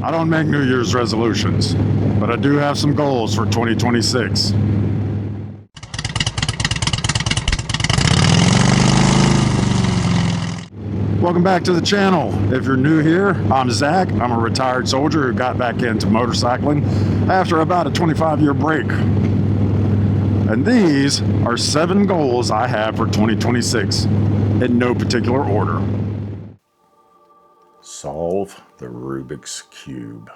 I don't make New Year's resolutions, but I do have some goals for 2026. Welcome back to the channel. If you're new here, I'm Zach. I'm a retired soldier who got back into motorcycling after about a 25-year break. And these are 7 goals I have for 2026 in no particular order. Solve the Rubik's Cube.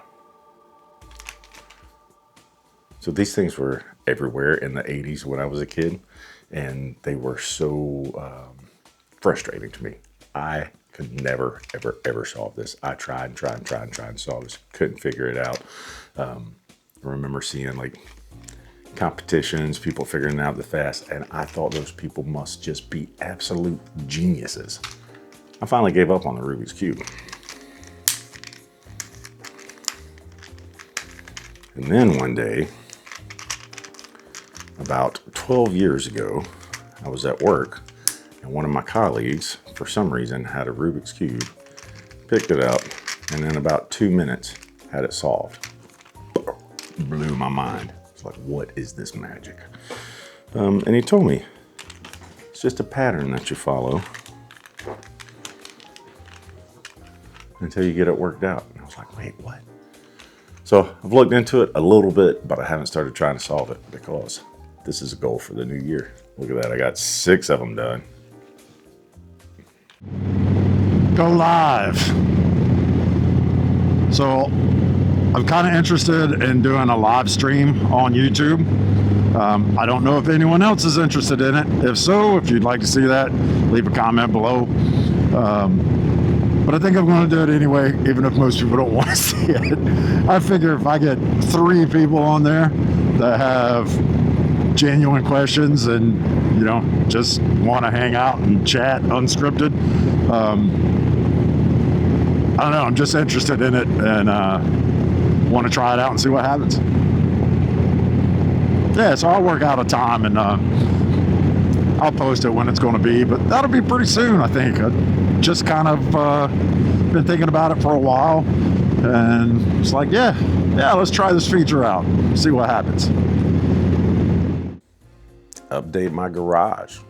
So these things were everywhere in the 80s when I was a kid, and they were so frustrating to me. I could never, ever solve this. I tried and solve this. Couldn't figure it out. I remember seeing like competitions, people figuring it out the fast, and I thought those people must just be absolute geniuses. I finally gave up on the Rubik's Cube. And then one day, about 12 years ago, I was at work, and one of my colleagues, for some reason, had a Rubik's Cube, picked it up, and in about 2 minutes, had it solved. Blew my mind. It's like, what is this magic? And he told me, it's just a pattern that you follow until you get it worked out. And I was like, wait, what? So I've looked into it a little bit, but I haven't started trying to solve it because this is a goal for the new year. Look at that, I got 6 of them done. Go live. So I'm kind of interested in doing a live stream on YouTube. I don't know if anyone else is interested in it. If so, if you'd like to see that, leave a comment below. But I think I'm going to do it anyway, even if most people don't want to see it. I figure if I get 3 people on there that have genuine questions and, you know, just want to hang out and chat unscripted, I don't know, I'm just interested in it and want to try it out and see what happens. Yeah, so I'll work out a time and I'll post it when it's going to be, but that'll be pretty soon, I think. I just kind of been thinking about it for a while, and it's like, yeah, let's try this feature out, see what happens. Update my garage.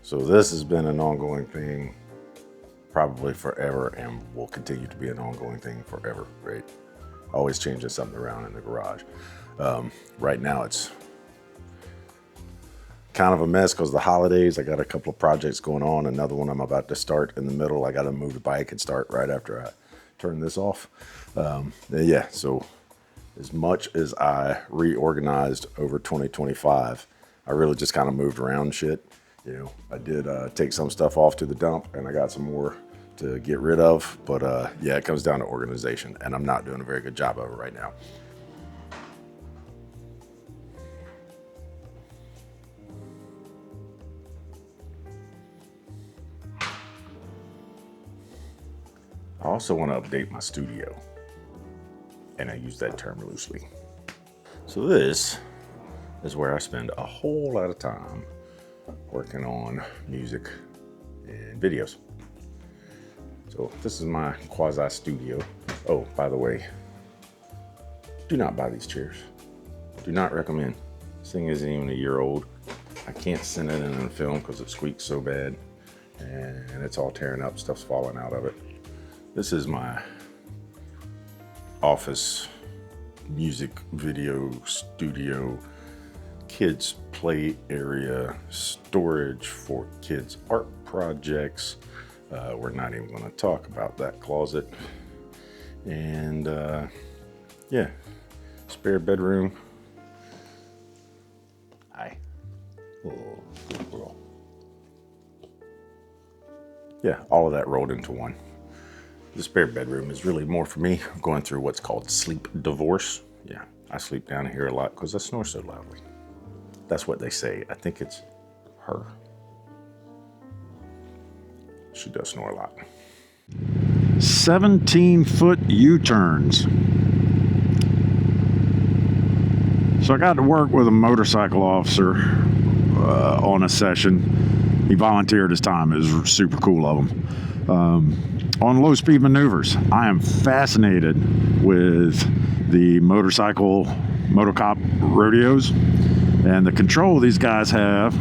So this has been an ongoing thing probably forever and will continue to be an ongoing thing forever, right? Always changing something around in the garage. Right now it's kind of a mess because of the holidays. I got a couple of projects going on. Another one I'm about to start in the middle. I got to move the bike and start right after I turn this off. Yeah, so as much as I reorganized over 2025, I really just kind of moved around shit. You know, I did take some stuff off to the dump, and I got some more to get rid of. But yeah, it comes down to organization, and I'm not doing a very good job of it right now. I also want to update my studio, and I use that term loosely. So this is where I spend a whole lot of time working on music and videos. So this is my quasi studio. Oh, by the way, do not buy these chairs. Do not recommend. This thing isn't even a year old. I can't send it in film because it squeaks so bad, and it's all tearing up, stuff's falling out of it. This is my office, music, video, studio, kids play area, storage for kids' art projects. We're not even going to talk about that closet. And yeah, spare bedroom. Hi. Oh, good girl. Yeah, all of that rolled into one. The spare bedroom is really more for me. I'm going through what's called sleep divorce. Yeah, I sleep down here a lot because I snore so loudly. That's what they say. I think it's her. She does snore a lot. 17-foot U-turns. So I got to work with a motorcycle officer on a session. He volunteered his time. It was super cool of him. on low speed maneuvers. I am fascinated with the motocop rodeos and the control these guys have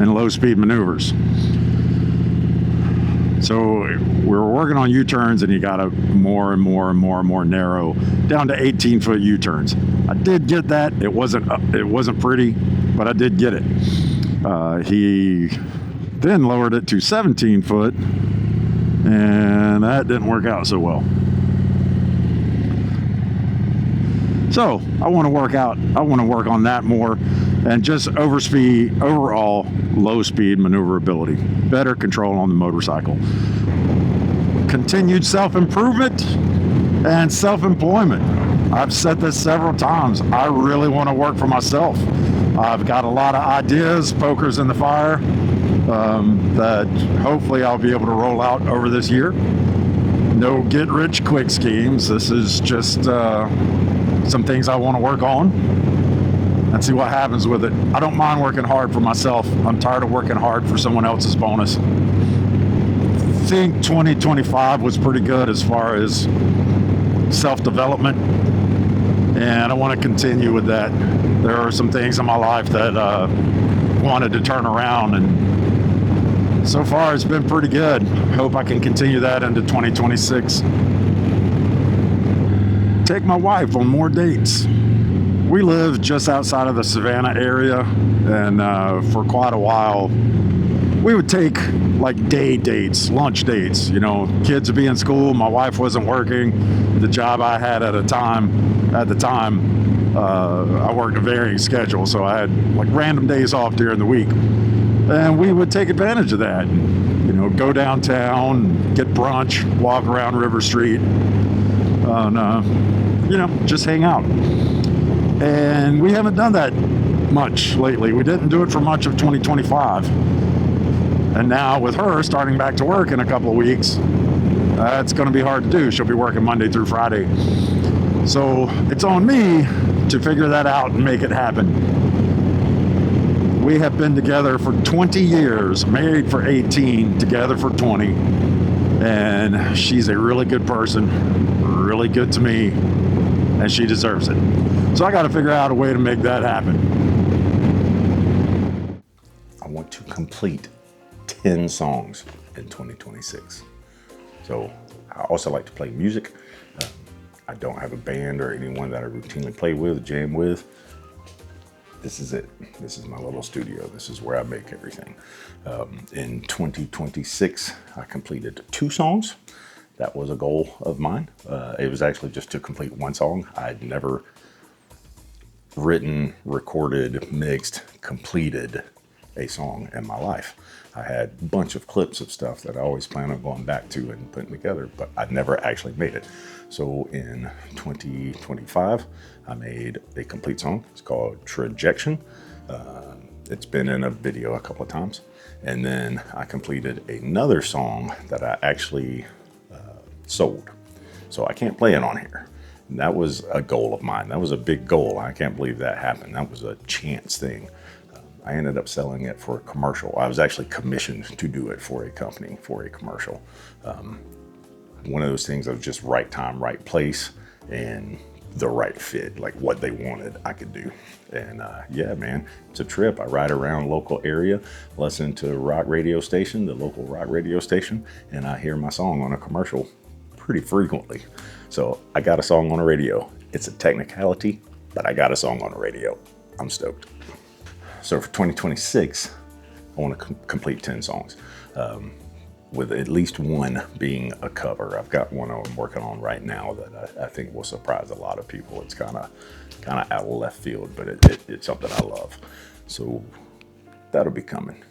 in low speed maneuvers. So we're working on U-turns, and you got to more and more narrow down to 18-foot U-turns. I did get that. It wasn't pretty, but I did get it. He then lowered it to 17-foot, and that didn't work out so well. So I want to work on that more, and just overall low speed maneuverability, better control on the motorcycle, continued self-improvement and self-employment. I've said this several times. I really want to work for myself. I've got a lot of ideas, pokers in the fire, that hopefully I'll be able to roll out over this year. No get-rich-quick schemes. This is just some things I want to work on and see what happens with it. I don't mind working hard for myself. I'm tired of working hard for someone else's bonus. I think 2025 was pretty good as far as self-development, and I want to continue with that. There are some things in my life that wanted to turn around, and so far it's been pretty good. Hope I can continue that into 2026. Take my wife on more dates. We live just outside of the Savannah area, and for quite a while we would take like day dates, lunch dates. You know, kids would be in school, my wife wasn't working. The job I had at the time, I worked a varying schedule, so I had like random days off during the week, and we would take advantage of that. You know, go downtown, get brunch, walk around River Street, and you know, just hang out. And we haven't done that much lately. We didn't do it for much of 2025. And now with her starting back to work in a couple of weeks, it's going to be hard to do. She'll be working Monday through Friday. So it's on me to figure that out and make it happen. We have been together for 20 years, married for 18, together for 20. And she's a really good person, really good to me, and she deserves it. So I got to figure out a way to make that happen. I want to complete 10 songs in 2026. So I also like to play music. I don't have a band or anyone that I routinely play with, jam with. This is it. This is my little studio. This is where I make everything. In 2026, I completed 2 songs. That was a goal of mine. It was actually just to complete 1 song. I'd never written, recorded, mixed, completed a song in my life. I had a bunch of clips of stuff that I always plan on going back to and putting together, but I never actually made it. So in 2025, I made a complete song. It's called Trajection. It's been in a video a couple of times. And then I completed another song that I actually sold. So I can't play it on here. And that was a goal of mine. That was a big goal. I can't believe that happened. That was a chance thing. I ended up selling it for a commercial. I was actually commissioned to do it for a company, for a commercial. One of those things of just right time, right place, and the right fit, like what they wanted, I could do. And yeah, man, it's a trip. I ride around local area, listen to rock radio station, the local rock radio station, and I hear my song on a commercial pretty frequently. So I got a song on the radio. It's a technicality, but I got a song on the radio. I'm stoked. So for 2026, I want to complete 10 songs, with at least one being a cover. I've got one I'm working on right now that I think will surprise a lot of people. It's kind of out of left field, but it's something I love. So that'll be coming.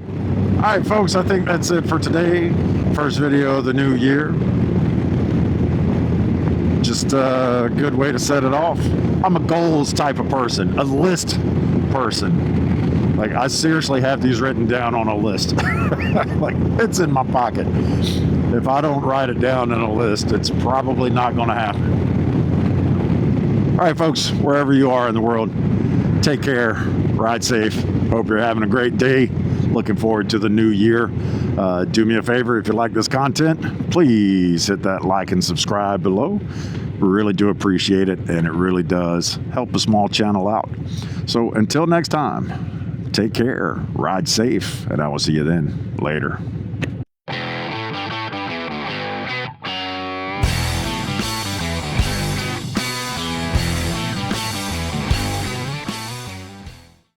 All right, folks, I think that's it for today. First video of the new year. Just a good way to set it off. I'm a goals type of person, a list person. Like, I seriously have these written down on a list. Like, it's in my pocket. If I don't write it down in a list, it's probably not going to happen. All right, folks, wherever you are in the world, take care, ride safe. Hope you're having a great day. looking forward to the new year. Do me a favor, if you like this content, please hit that like and subscribe below. We really do appreciate it, and it really does help a small channel out. So until next time, take care, ride safe, and I will see you then. Later.